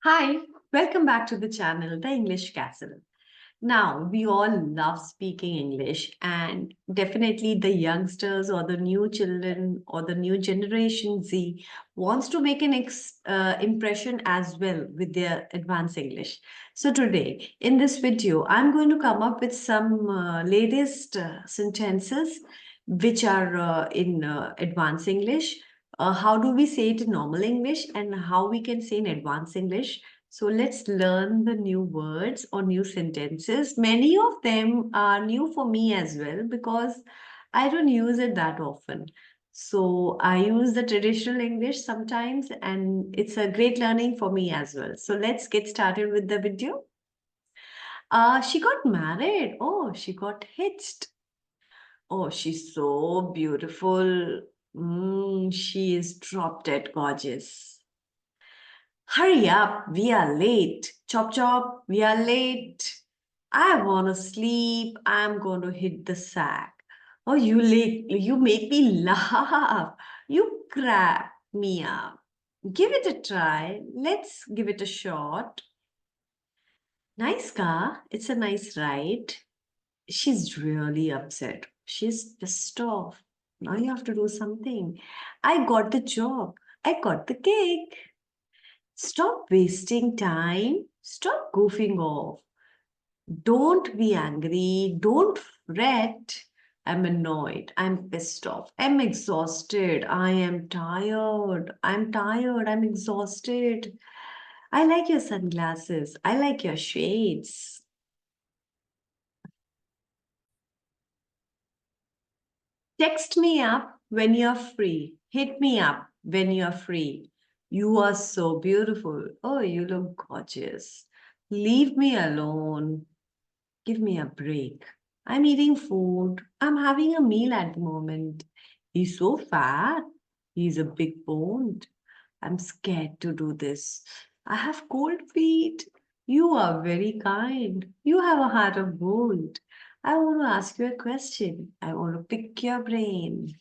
Hi, welcome back to the channel, The English Castle. Now, we all love speaking English, and definitely the youngsters or the new children or the new generation Z wants to make an impression as well with their advanced English. So, today in this video, I'm going to come up with some latest sentences which are in advanced English. How do we say it in normal English and how we can say in advanced English? So let's learn the new words or new sentences. Many of them are new for me as well because I don't use it that often. So I use the traditional English sometimes and it's a great learning for me as well. So let's get started with the video. She got married. Oh, she got hitched. Oh, she's so beautiful. She is drop dead gorgeous. Hurry up, we are late. Chop chop, we are late. I want to sleep. I'm going to hit the sack. Oh, you late. You make me laugh. You crack me up. Give it a try. Let's give it a shot. Nice car. It's a nice ride. She's really upset. She's pissed off. Now you have to do something. I got the job. I got the cake. Stop wasting time. Stop goofing off. Don't be angry. Don't fret. I'm annoyed. I'm pissed off. I'm exhausted. I am tired. I'm tired. I'm exhausted. I like your sunglasses. I like your shades. Text me up when you're free. Hit me up when you're free. You are so beautiful. Oh, you look gorgeous. Leave me alone. Give me a break. I'm eating food. I'm having a meal at the moment. He's so fat. He's a big boned. I'm scared to do this. I have cold feet. You are very kind. You have a heart of gold. I want to ask you a question. I want to pick your brain.